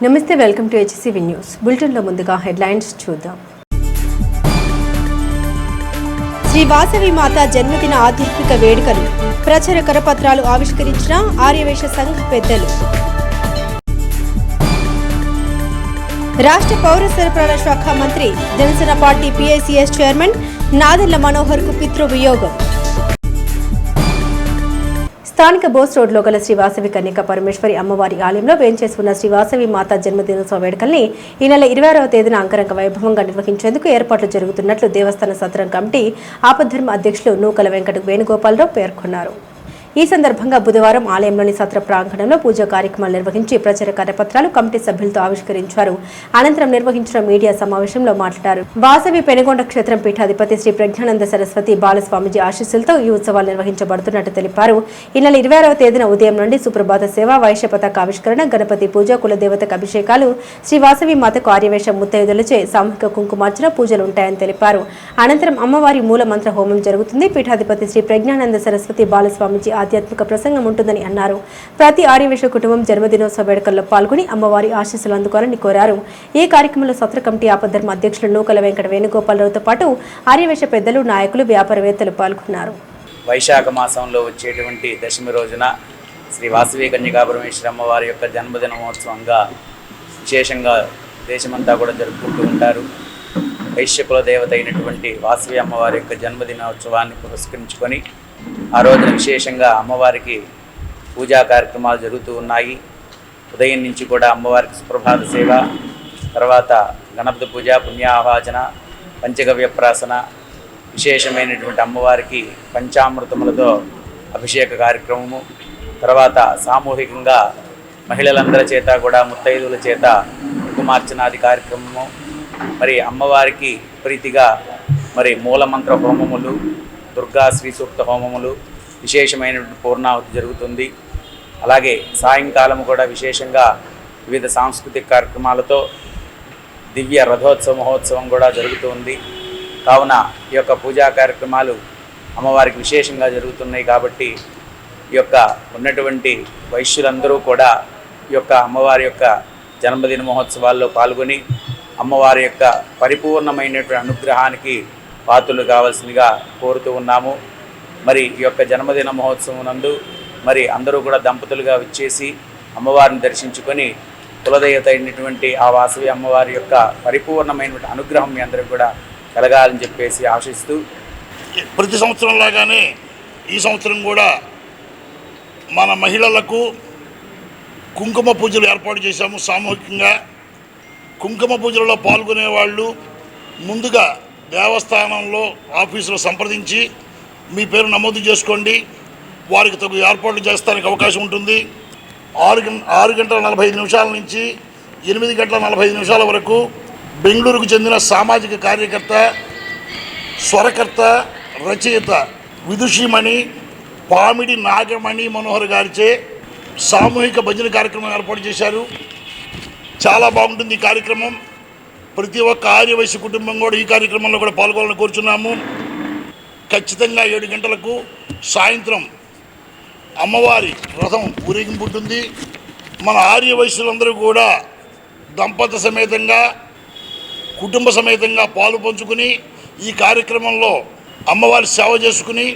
నమస్తే, welcome to HCV news. బులెటిన్లో ముందుగా హెడ్లైన్స్ చూద్దాం. శ్రీ వాసవి మాత జన్మదిన ఆధ్యాత్మిక వేడుకలు, ప్రచార కరపత్రాలు ఆవిష్కరించిన ఆర్యవైశ్య సంఘ పెద్దలు. రాష్ట్ర పౌర సరఫరాల శాఖ మంత్రి, Janasena party PICS chairman Nadella Manohar కు పితృవియోగం. స్థానిక బోస్ రోడ్లో గల శ్రీ వాసవి కన్యకా పరమేశ్వరి అమ్మవారి ఆలయంలో వేంచేసి ఉన్న శ్రీ వాసవి మాతా జన్మదినోత్సవ వేడుకల్ని ఈ నెల 26వ తేదీన అంగరంగ వైభవంగా నిర్వహించేందుకు ఏర్పాట్లు జరుగుతున్నట్లు దేవస్థాన సత్రం కమిటీ ఆపద్ధర్మ అధ్యక్షులు నూకల వెంకట వేణుగోపాలరావు పేర్కొన్నారు. ఈ సందర్భంగా బుధవారం ఆలయంలోని సత్ర ప్రాంగణంలో పూజా కార్యక్రమాలు నిర్వహించి ప్రచార కరపత్రాలు కమిటీ సభ్యులతో ఆవిష్కరించారు. అనంతరం నిర్వహించిన మీడియా సమావేశంలో మాట్లాడారు. వాసవి పెనుగొండ క్షేత్రం పీఠాధిపతి శ్రీ ప్రజ్ఞానంద సరస్వతి బాలస్వామిజీ ఆశీస్సులతో ఈ ఉత్సవాలు నిర్వహించబడుతున్నట్టు తెలిపారు. ఈ నెల 26వ తేదీన ఉదయం నుండి సుప్రభాత సేవ, వైశ్య పతాక ఆవిష్కరణ, గణపతి పూజ, కులదేవతకు అభిషేకాలు, శ్రీ వాసవి మాతకు ఆర్యవేశ ముత్తైదులచే సామూహిక కుంకుమార్చన పూజలు ఉంటాయని తెలిపారు. అనంతరం అమ్మవారి మూల మంత్ర హోమం జరుగుతుంది. పీఠాధిపతి శ్రీ ప్రజ్ఞానంద సరస్వతి బాలస్వామిజీ ఆధ్యాత్మిక ప్రసంగం ఉంటుందని అన్నారు. ప్రతి ఆర్యవేశ కుటుంబం జన్మదినోత్సవ వేడుకల్లో పాల్గొని అమ్మవారి ఆశీస్సులు అందుకోవాలని కోరారు. ఈ కార్యక్రమంలో సత్ర కమిటీ ఆపద్ధర్మ అధ్యక్షులు నూకల వెంకట వేణుగోపాలరావుతో పాటు ఆర్యవేశ పెద్దలు, నాయకులు, వ్యాపారవేత్తలు పాల్గొన్నారు. వైశాఖ మాసంలో వచ్చేటువంటి దశమి రోజున శ్రీ వాసవి కన్యకా పరమేశ్వరి అమ్మవారి యొక్క జన్మదిన మహోత్సవంగా విశేషంగా దేశమంతా కూడా జరుపుకుంటూ ఉంటారు. వైశ్యకుల దేవత అయినటువంటి వాసవి అమ్మవారి యొక్క జన్మదినోత్సవాన్ని పురస్కరించుకొని ఆ రోజున విశేషంగా అమ్మవారికి పూజా కార్యక్రమాలు జరుగుతూ ఉన్నాయి. ఉదయం నుంచి కూడా అమ్మవారికి సుప్రభాత సేవ, తర్వాత గణపతి పూజ, పుణ్యాహవాచన, పంచగవ్య ప్రాసన, విశేషమైనటువంటి అమ్మవారికి పంచామృతములతో అభిషేక కార్యక్రమము, తర్వాత సామూహికంగా మహిళలందరి చేత కూడా ముత్తైదుల చేత కుంకుమార్చనాది కార్యక్రమము, మరి అమ్మవారికి ప్రీతిగా మరి మూలమంత్ర హోమములు, దుర్గా శ్రీ సూక్త హోమములు, విశేషమైనటువంటి పూర్ణాహుతి జరుగుతుంది. అలాగే సాయంకాలం కూడా విశేషంగా వివిధ సాంస్కృతిక కార్యక్రమాలతో దివ్య రథోత్సవ మహోత్సవం కూడా జరుగుతుంది. కావున ఈ యొక్క పూజా కార్యక్రమాలు అమ్మవారికి విశేషంగా జరుగుతున్నాయి. కాబట్టి ఈ యొక్క ఉన్నటువంటి వైశ్యులందరూ కూడా ఈ యొక్క అమ్మవారి యొక్క జన్మదిన మహోత్సవాల్లో పాల్గొని అమ్మవారి యొక్క పరిపూర్ణమైనటువంటి అనుగ్రహానికి పాత్రలు కావాల్సిందిగా కోరుతూ ఉన్నాము. మరి ఈ యొక్క జన్మదిన మహోత్సవం నందు మరి అందరూ కూడా దంపతులుగా విచ్చేసి అమ్మవారిని దర్శించుకొని కులదేవత అయినటువంటి ఆ వాసవి అమ్మవారి యొక్క పరిపూర్ణమైనటువంటి అనుగ్రహం మీ అందరికీ కూడా కలగాలని చెప్పేసి ఆశిస్తూ, ప్రతి సంవత్సరం లాగానే ఈ సంవత్సరం కూడా మన మహిళలకు కుంకుమ పూజలు ఏర్పాటు చేశాము. సామూహికంగా కుంకుమ పూజలలో పాల్గొనే వాళ్ళు ముందుగా దేవస్థానంలో ఆఫీసులో సంప్రదించి మీ పేరు నమోదు చేసుకోండి. వారికి తగు ఏర్పాట్లు చేస్తానికి అవకాశం ఉంటుంది. 6 గంటల 45 నిమిషాల నుంచి 8 గంటల 45 నిమిషాల వరకు బెంగళూరుకు చెందిన సామాజిక కార్యకర్త, స్వరకర్త, రచయిత విదుషిమణి పామిడి నాగమణి మనోహర్ గారిచే సామూహిక భజన కార్యక్రమం ఏర్పాటు చేశారు. చాలా బాగుంటుంది ఈ కార్యక్రమం. ప్రతి ఒక్క ఆర్యవైశ్య కుటుంబం కూడా ఈ కార్యక్రమంలో కూడా పాల్గొనాలని కోరుచున్నాము. ఖచ్చితంగా 7 గంటలకు సాయంత్రం అమ్మవారి రథం ఊరేగింపు ఉంటుంది. మన ఆర్యవైశ్యులందరూ కూడా దంపత సమేతంగా, కుటుంబ సమేతంగా పాలు పంచుకుని ఈ కార్యక్రమంలో అమ్మవారి సేవ చేసుకుని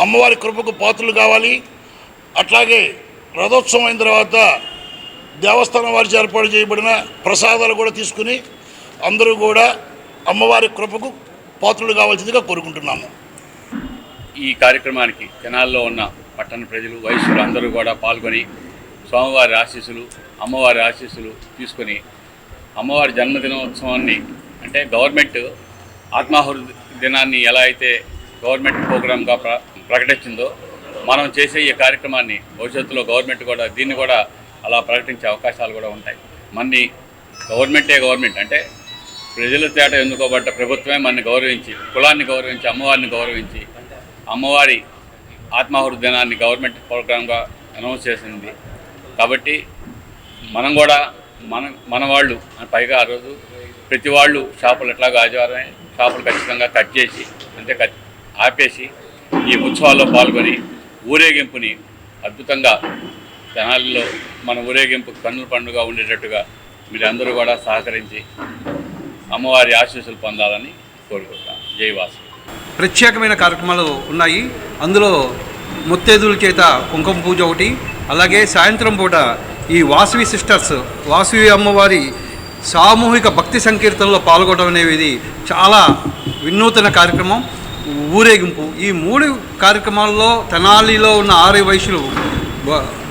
అమ్మవారి కృపకు పాత్రలు కావాలి. అట్లాగే రథోత్సవం అయిన తర్వాత దేవస్థానం వారి ఏర్పాటు చేయబడిన ప్రసాదాలు కూడా తీసుకుని అందరూ కూడా అమ్మవారి కృపకు పాత్రలు కావాల్సిందిగా కోరుకుంటున్నాము. ఈ కార్యక్రమానికి తెనాల్లో ఉన్న పట్టణ ప్రజలు, వైశ్యులు అందరూ కూడా పాల్గొని స్వామివారి ఆశీస్సులు, అమ్మవారి ఆశీస్సులు తీసుకొని అమ్మవారి జన్మదినోత్సవాన్ని, అంటే గవర్నమెంట్ ఆత్మాహుతి దినాన్ని ఎలా అయితే గవర్నమెంట్ ప్రోగ్రామ్గా ప్రకటించిందో మనం చేసే ఈ కార్యక్రమాన్ని భవిష్యత్తులో గవర్నమెంట్ కూడా దీన్ని కూడా అలా ప్రకటించే అవకాశాలు కూడా ఉంటాయి. మన్ని గవర్నమెంట్ అంటే ప్రజల చేత ఎన్నుకోబడ్డ ప్రభుత్వమే మనని గౌరవించి, కులాన్ని గౌరవించి, అమ్మవారిని గౌరవించి అమ్మవారి ఆత్మాహుతి దినాన్ని గవర్నమెంట్ ప్రోగ్రామ్గా అనౌన్స్ చేసింది. కాబట్టి మనం కూడా మన వాళ్ళు పైగా ఆ రోజు ప్రతి వాళ్ళు షాపులు ఎట్లాగో ఆదివారమే షాపులు ఖచ్చితంగా కట్ చేసి, అంటే ఆపేసి ఈ ఉత్సవాల్లో పాల్గొని ఊరేగింపుని అద్భుతంగా తెనాలిలో మన ఊరేగింపు కన్నుల పండుగ ఉండేటట్టుగా మీరందరూ కూడా సహకరించి అమ్మవారి ఆశీస్సులు పొందాలని కోరుకుంటాం. జై వాసవి. ప్రత్యేకమైన కార్యక్రమాలు ఉన్నాయి. అందులో ముత్తైదుల చేత కుంకుమ పూజ ఒకటి, అలాగే సాయంత్రం పూట ఈ వాసవి సిస్టర్స్ వాసవి అమ్మవారి సామూహిక భక్తి సంకీర్తనలో పాల్గొనడం అనేది చాలా వినూతన కార్యక్రమం. ఊరేగింపు, ఈ 3 కార్యక్రమాల్లో తెనాలిలో ఉన్న 6 వయసులు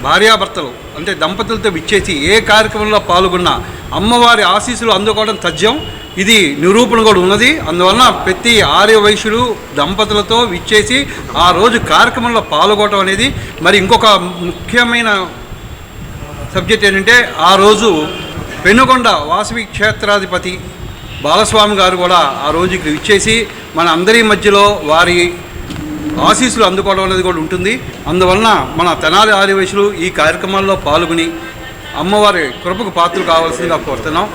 భార్యాభర్తలు అంటే దంపతులతో విచ్చేసి ఏ కార్యక్రమంలో పాల్గొన్నా అమ్మవారి ఆశీస్సులు అందుకోవడం తథ్యం. ఇది నిరూపణ కూడా ఉన్నది. అందువలన ప్రతి 6 వయసులు దంపతులతో విచ్చేసి ఆ రోజు కార్యక్రమంలో పాల్గొనడం అనేది. మరి ఇంకొక ముఖ్యమైన సబ్జెక్ట్ ఏంటంటే ఆ రోజు పెనుగొండ వాసవి క్షేత్రాధిపతి బాలస్వామి గారు కూడా ఆ రోజుకి విచ్చేసి మన అందరి మధ్యలో వారి ఆశీస్సులు అందుకోవడం అనేది కూడా ఉంటుంది. అందువలన మన తెనాలి 6 వయసులు ఈ కార్యక్రమాల్లో పాల్గొని అమ్మవారి కృపకు పాత్రలు కావాల్సిందిగా కోరుతున్నాం.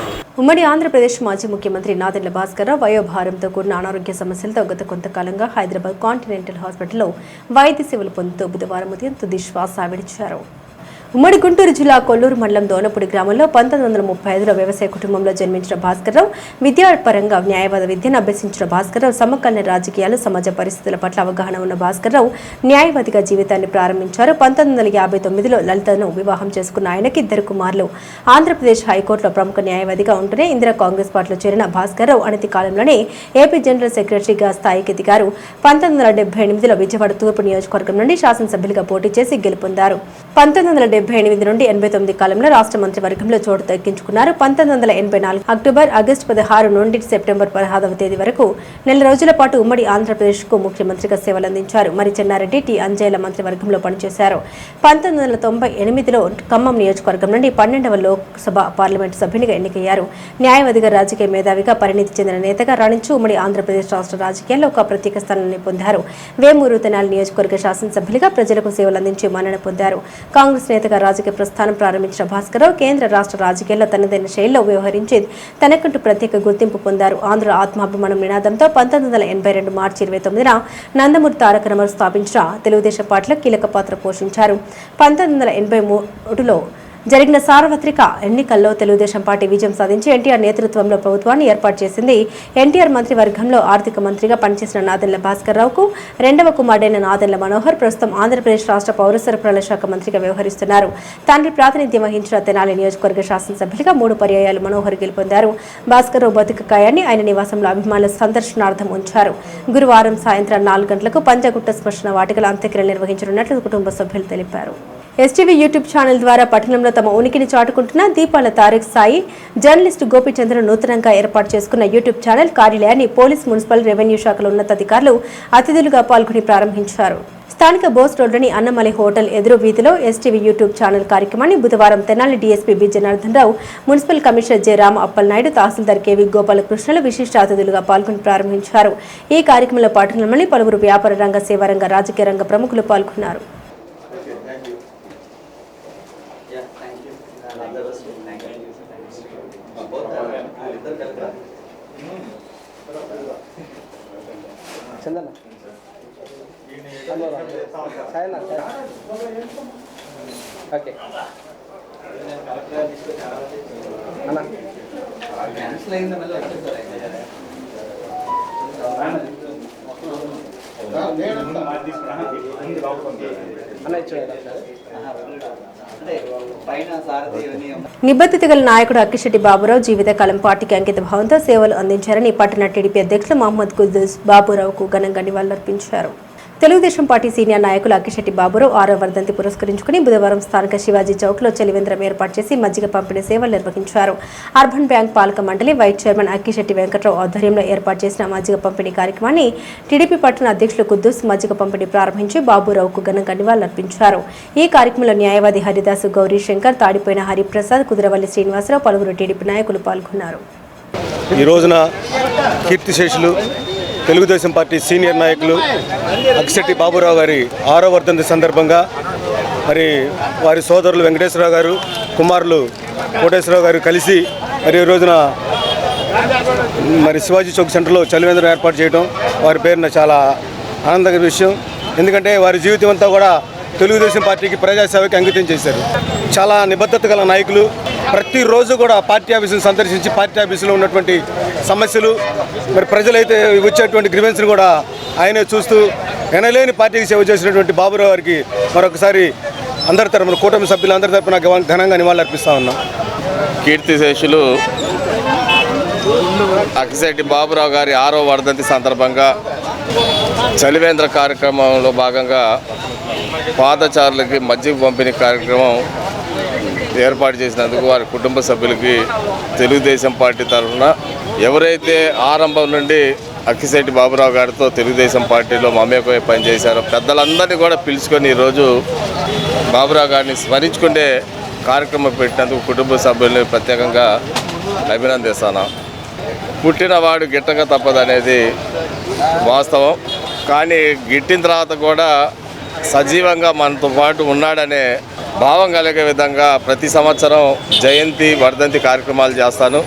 ఉమ్మడి ఆంధ్రప్రదేశ్ మాజీ ముఖ్యమంత్రి నాదెండ్ల భాస్కర్ రావు వయోభారంతో కూడిన అనారోగ్య సమస్యలతో గత కొంతకాలంగా హైదరాబాద్ కాంటినెంటల్ హాస్పిటల్లో వైద్య సేవలు పొందుతూ బుధవారం ఉదయం తుది శ్వాస విడిచారు. ఉమ్మడి గుంటూరు జిల్లా కొల్లూరు మండలం దోనపూడి గ్రామంలో 1935లో వ్యవసాయ కుటుంబంలో జన్మించిన భాస్కర్రావు విద్యాపరంగా న్యాయవాద విద్యను అభ్యసించిన భాస్కర్రావు సమకాలీన రాజకీయాలు, సమాజ పరిస్థితుల పట్ల అవగాహన ఉన్న భాస్కర్రావు న్యాయవాదిగా జీవితాన్ని ప్రారంభించారు. 1959లో లలితను వివాహం చేసుకున్న ఆయనకి 2 కుమారులు. ఆంధ్రప్రదేశ్ హైకోర్టులో ప్రముఖ న్యాయవాదిగా ఉంటూనే ఇందిరా కాంగ్రెస్ పార్టీలో చేరిన భాస్కర్రావు అనతి కాలంలోనే ఏపీ జనరల్ సెక్రటరీగా స్థాయికి ఎదిగారు. 1978లో విజయవాడ తూర్పు నియోజకవర్గం నుండి శాసనసభ్యులుగా పోటీ చేసి గెలుపొందారు. 1978 నుండి 89 కాలంలో రాష్ట్ర మంత్రివర్గంలో చోటు దక్కించుకున్నారు. 1984 అక్టోబర్, ఆగస్టు 16 నుండి సెప్టెంబర్ 16వ తేదీ వరకు నెల రోజుల పాటు ఉమ్మడి ఆంధ్రప్రదేశ్కు ముఖ్యమంత్రిగా సేవలందించారు. మరి చెన్నారెడ్డి, టి అంజయ్యల మంత్రివర్గంలో పనిచేశారు. 1998లో ఖమ్మం నియోజకవర్గం నుండి 12వ లోక్సభ పార్లమెంటు సభ్యునిగా ఎన్నికయ్యారు. న్యాయవాదిగా, రాజకీయ మేధావిగా పరిణితి చెందిన నేతగా రాణించి ఉమ్మడి ఆంధ్రప్రదేశ్ రాష్ట్ర రాజకీయాల్లో ఒక ప్రత్యేక స్థానాన్ని పొందారు. వేమూరు తెనాలి నియోజకవర్గ శాసనసభ్యులుగా ప్రజలకు సేవలందించి మన్నన పొందారు. కాంగ్రెస్ నేతగా రాజకీయ ప్రస్థానం ప్రారంభించిన భాస్కర్రావు కేంద్ర రాష్ట్ర రాజకీయాల్లో తనదైన శైలిలో వ్యవహరించి తనకంటూ ప్రత్యేక గుర్తింపు పొందారు. ఆంధ్ర ఆత్మాభిమానం నినాదంతో 1982 మార్చి 29న నందమూరి తారక రామారావు స్థాపించిన తెలుగుదేశం పార్టీలో కీలక పాత్ర పోషించారు. 1983లో జరిగిన సార్వత్రిక ఎన్నికల్లో తెలుగుదేశం పార్టీ విజయం సాధించి ఎన్టీఆర్ నేతృత్వంలో ప్రభుత్వాన్ని ఏర్పాటు చేసింది. ఎన్టీఆర్ మంత్రివర్గంలో ఆర్థిక మంత్రిగా పనిచేసిన నాదెండ్ల భాస్కర్రావుకు 2వ కుమారుడైన నాదెండ్ల మనోహర్ ప్రస్తుతం ఆంధ్రప్రదేశ్ రాష్ట్ర పౌర సరఫరాల శాఖ మంత్రిగా వ్యవహరిస్తున్నారు. తండ్రి ప్రాతినిధ్యం వహించిన తెనాలి నియోజకవర్గ శాసనసభ్యులుగా 3 పర్యాయాలు మనోహర్ గెలుపొందారు. భాస్కర్రావు బతుకకాయాన్ని ఆయన నివాసంలో అభిమానుల సందర్శనార్థం ఉంచారు. గురువారం సాయంత్రం 4 గంటలకు పంజాగుట్ట శ్మశాన వాటికలో అంత్యక్రియలు నిర్వహించనున్నట్లు కుటుంబ సభ్యులు తెలిపారు. ఎస్టీవీ యూట్యూబ్ ఛానల్ ద్వారా పట్టణంలో తమ ఉనికిని చాటుకుంటున్న దీపాల తారిక్ సాయి, జర్నలిస్టు గోపీచంద్ర నూతనంగా ఏర్పాటు చేసుకున్న యూట్యూబ్ ఛానల్ కార్యాలయాన్ని పోలీస్, మున్సిపల్, రెవెన్యూ శాఖల ఉన్నతాధికారులు అతిథులుగా పాల్గొని ప్రారంభించారు. స్థానిక బోస్ రోడ్లోని అన్నమలై హోటల్ ఎదురు వీధిలో ఎస్టీవీ యూట్యూబ్ ఛానల్ కార్యక్రమాన్ని బుధవారం Tenali DSP B Janardhan Rao, municipal commissioner J Rama Appalanaidu, తహసీల్దార్ కెవి గోపాలకృష్ణలు విశిష్ట అతిథులుగా పాల్గొని ప్రారంభించారు. ఈ కార్యక్రమంలో పట్టణంలోని పలువురు వ్యాపార రంగ, సేవా రంగ, రాజకీయ రంగ ప్రముఖులు పాల్గొన్నారు. నిబద్ధత గల నాయకుడు అక్కిశెట్టి బాబురావు జీవితకాలం పార్టీకి అంకిత భావంతో సేవలు అందించారని పట్టణ టీడీపీ అధ్యక్షులు మహమ్మద్ కుద్దూస్ బాబురావుకు ఘనంగా నివాళులర్పించారు. తెలుగుదేశం పార్టీ సీనియర్ నాయకులు అక్కిశెట్టి బాబురావు 6వ వర్ధంతి పురస్కరించుకుని బుధవారం స్థానిక శివాజీ చౌక్లో చలివేంద్రం ఏర్పాటు చేసి మజ్జిగ పంపిణీ సేవలు నిర్వహించారు. అర్బన్ బ్యాంక్ పాలక మండలి వైస్ చైర్మన్ అక్కిశెట్టి వెంకట్రావు ఆధ్వర్యంలో ఏర్పాటు చేసిన మజ్జిగ పంపిణీ కార్యక్రమాన్ని టీడీపీ పట్టణ అధ్యక్షులు కుద్దూస్ మజ్జిగ పంపిణీ ప్రారంభించి బాబురావుకు ఘనంగా నివాళులర్పించారు. ఈ కార్యక్రమంలో న్యాయవాది హరిదాసు, గౌరీ శంకర్, తాడిపోయిన హరిప్రసాద్, కుదిరవల్లి శ్రీనివాసరావు, పలువురు టీడీపీ నాయకులు పాల్గొన్నారు. ఈ రోజున కీర్తిశేషులు తెలుగుదేశం పార్టీ సీనియర్ నాయకులు అక్కిశెట్టి బాబురావు గారి 6వ వర్ధంతి సందర్భంగా మరి వారి సోదరులు వెంకటేశ్వరరావు గారు, కుమారులు కోటేశ్వరరావు గారు కలిసి మరి ఈ రోజున మరి శివాజీ చౌక్ సెంటర్లో చలివేంద్రం ఏర్పాటు చేయడం వారి పేరున చాలా ఆనందకర విషయం. ఎందుకంటే వారి జీవితం అంతా కూడా తెలుగుదేశం పార్టీకి ప్రజాసేవకి అంకితం చేశారు. చాలా నిబద్ధత గల నాయకులు. ప్రతిరోజు కూడా పార్టీ ఆఫీసును సందర్శించి పార్టీ ఆఫీసులో ఉన్నటువంటి సమస్యలు మరి ప్రజలైతే వచ్చేటువంటి గ్రీవెన్స్ని కూడా ఆయనే చూస్తూ ఎనలేని పార్టీకి సేవ చేసినటువంటి బాబురావు గారికి మరొకసారి అందరి తరపున కూటమి సభ్యులందరి తరపున ఘనంగా నివాళులర్పిస్తా ఉన్నాం. కీర్తిశేషులు అక్కిశెట్టి బాబురావు గారి 6వ వర్ధంతి సందర్భంగా చలివేంద్ర కార్యక్రమంలో భాగంగా పాదచారులకి మజ్జిగ పంపిణీ కార్యక్రమం ఏర్పాటు చేసినందుకు వారి కుటుంబ సభ్యులకి తెలుగుదేశం పార్టీ తరఫున ఎవరైతే ఆరంభం నుండి అక్కిశెట్టి బాబురావు గారితో తెలుగుదేశం పార్టీలో మమేకమై పనిచేశారో పెద్దలందరినీ కూడా పిలుచుకొని ఈరోజు బాబురావు గారిని స్మరించుకునే కార్యక్రమం పెట్టినందుకు కుటుంబ సభ్యుల్ని ప్రత్యేకంగా అభినందిస్తాను. పుట్టినవాడు గిట్టక తప్పదనేది వాస్తవం. కానీ గిట్టిన తర్వాత కూడా సజీవంగా మనతో పాటు ఉన్నాడనే భావం కలిగే విధంగా ప్రతి సంవత్సరం జయంతి వర్ధంతి కార్యక్రమాలు చేస్తాను.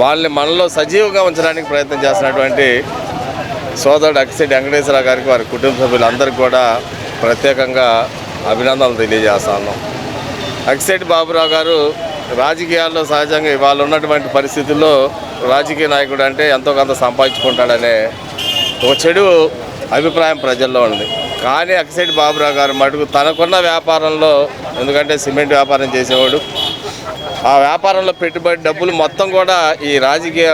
వాళ్ళని మనలో సజీవంగా ఉంచడానికి ప్రయత్నం చేస్తున్నటువంటి సోదరుడు అక్కిశెట్టి వెంకటేశ్వరరావు గారికి వారి కుటుంబ సభ్యులందరికీ కూడా ప్రత్యేకంగా అభినందనలు తెలియజేస్తాను. అక్కిశెట్టి బాబురావు గారు రాజకీయాల్లో సహజంగా ఇవాళ ఉన్నటువంటి పరిస్థితుల్లో రాజకీయ నాయకుడు అంటే ఎంతో కొంత సంపాదించుకుంటాడనే ఒక చెడు అభిప్రాయం ప్రజల్లో ఉంది. కానీ అక్కిశెట్టి బాబురావు గారు మటుకు తనకున్న వ్యాపారంలో, ఎందుకంటే సిమెంట్ వ్యాపారం చేసేవాడు, ఆ వ్యాపారంలో పెట్టుబడి డబ్బులు మొత్తం కూడా ఈ రాజకీయ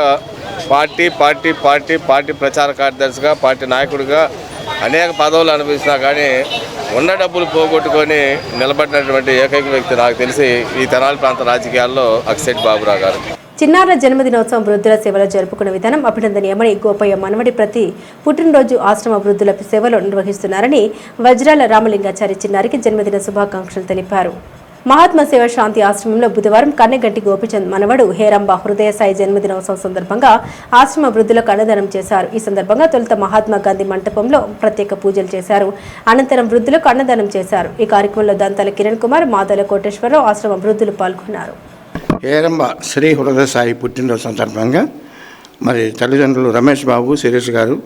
పార్టీ ప్రచార కార్యదర్శిగా, పార్టీ నాయకుడిగా అనేక పదవులు అనిపిస్తున్నా కానీ ఉన్న డబ్బులు పోగొట్టుకొని నిలబడినటువంటి ఏకైక వ్యక్తి నాకు తెలిసి ఈ తెనాలి ప్రాంత రాజకీయాల్లో అక్కిశెట్టి బాబురావు గారు. చిన్నారుల జన్మదినోత్సవం వృద్ధుల సేవలో జరుపుకునే విధానం అభినందనీయమని గోపయ్య మనవడి ప్రతి పుట్టినరోజు ఆశ్రమ వృద్ధుల సేవలో నిర్వహిస్తున్నారని వజ్రాల రామలింగాచారి చిన్నారికి జన్మదిన శుభాకాంక్షలు తెలిపారు. మహాత్మా సేవ శాంతి ఆశ్రమంలో బుధవారం కన్నెగంటి గోపిచంద్ మనవడు హేరంబ హృదయ సాయి జన్మదినోత్సవం సందర్భంగా ఆశ్రమ వృద్ధులకు అన్నదానం చేశారు. ఈ సందర్భంగా తొలుత మహాత్మా గాంధీ మంటపంలో ప్రత్యేక పూజలు చేశారు. అనంతరం వృద్ధులకు అన్నదానం చేశారు. ఈ కార్యక్రమంలో దంతాల కిరణ్ కుమార్, మాదల కోటేశ్వరరావు ఆశ్రమ వృద్ధులు పాల్గొన్నారు. హేరంబ శ్రీ హృదయ సాయి పుట్టినరోజు సందర్భంగా మరి తల్లిదండ్రులు రమేష్ బాబు, శిరీష్ గారు,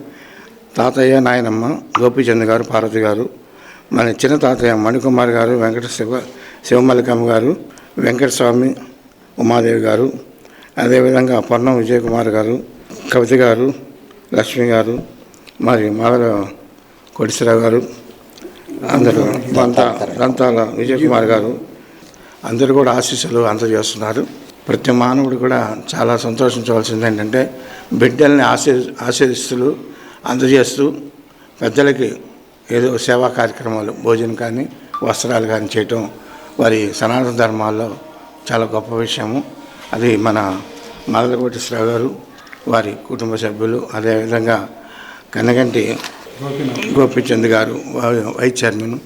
తాతయ్య, నాయనమ్మ, గోపీచంద్ గారు, పార్వతి గారు, మరి చిన్న తాతయ్య మణికుమార్ గారు, శివమల్లికమ్మ గారు, వెంకటస్వామి, ఉమాదేవి గారు, అదేవిధంగా పొన్నం విజయ్ కుమార్ గారు, కవిత గారు, లక్ష్మి గారు, మరి మాదల కోటేశ్వరరావు గారు, అందరూ దంతాల విజయ్ కుమార్ గారు అందరూ కూడా ఆశీస్సులు అందజేస్తున్నారు. ప్రతి మానవుడు కూడా చాలా సంతోషించవలసింది ఏంటంటే బిడ్డల్ని ఆశీస్సులు అందజేస్తూ పెద్దలకి ఏదో సేవా కార్యక్రమాలు, భోజనం కానీ వస్త్రాలు కానీ చేయటం వారి సనాతన ధర్మాల్లో చాలా గొప్ప విషయము. అది మన మాదల కోటేశ్వరరావు గారు, వారి కుటుంబ సభ్యులు, అదేవిధంగా కన్నగంటి గోపీచంద్ గారు, వైస్ చైర్మన్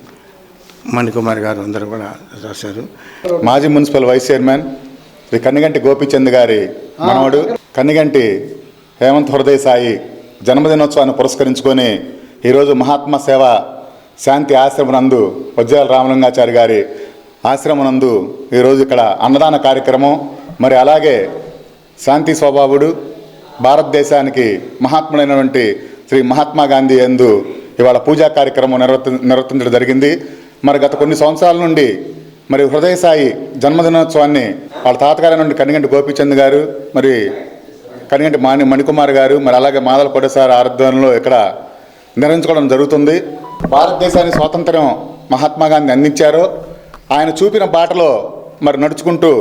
మణికుమార్ గారు అందరూ కూడా రాశారు. మాజీ municipal vice chairman Shri Kannaganti Gopichand గారి మనవడు కన్నగంటి హేమంత్ హృదయ సాయి జన్మదినోత్సవాన్ని పురస్కరించుకొని ఈరోజు మహాత్మా సేవ శాంతి ఆశ్రమనందు వజ్రాల రామలింగాచారి గారి ఆశ్రమనందు ఈరోజు ఇక్కడ అన్నదాన కార్యక్రమం, మరి అలాగే శాంతి స్వభావుడు, భారతదేశానికి మహాత్ముడైనటువంటి శ్రీ మహాత్మా గాంధీ యందు ఇవాళ పూజా కార్యక్రమం నిర్వర్తించడం జరిగింది. మరి గత కొన్ని సంవత్సరాల నుండి మరి హృదయ సాయి జన్మదినోత్సవాన్ని వాళ్ళ తాతగారి నుండి కన్నగంటి గోపీచంద్ గారు, మరి కన్నగంటి మణికుమార్ గారు, మరి అలాగే మాదల కోటేశ్వర ఆధ్వర్యంలో ఇక్కడ నిర్వహించుకోవడం జరుగుతుంది. భారతదేశానికి స్వాతంత్ర్యం మహాత్మా గాంధీ అందించారో ఆయన చూపిన బాటలో మరి నడుచుకుంటూ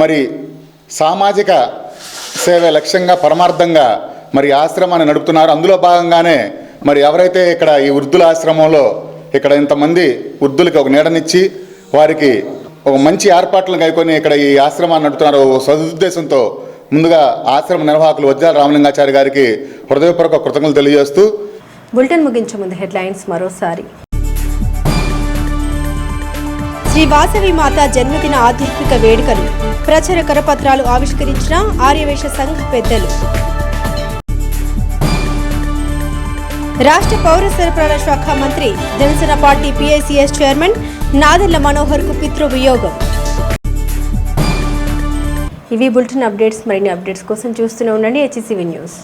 మరి సామాజిక సేవ లక్ష్యంగా పరమార్థంగా మరి ఆశ్రమాన్ని నడుపుతున్నారు. అందులో భాగంగానే మరి ఎవరైతే ఇక్కడ ఈ వృద్ధుల ఆశ్రమంలో ఇక్కడ ఇంతమంది వృద్ధులకి ఒక నీడనిచ్చి వారికి ఒక మంచి ఏర్పాట్లను కైకొని ఇక్కడ ఈ ఆశ్రమాన్ని నడుపుతున్నారు సదుద్దేశంతో ముందుగా ఆశ్రమ నిర్వాహకులు వజ్రాల రామలింగాచారి గారికి హృదయపూర్వక కృతజ్ఞతలు తెలియజేస్తూ బులెటిన్ ముగించే ముందు హెడ్లైన్స్ మరోసారి. శ్రీ వాసవి మాత జన్మదిన ఆధ్యాత్మిక వేడుకలు, ప్రచార కరపత్రాలు ఆవిష్కరించిన ఆర్యవేశ సంఘ పెద్దలు. రాష్ట్ర పౌర సరఫరాల శాఖ మంత్రి, Janasena party PICS chairman Nadella Manohar కు పితృవియోగం. ఇవి బులెటిన్ అప్డేట్స్. మరిన్ని అప్డేట్స్ కోసం చూస్తూనే ఉండండి HCV న్యూస్.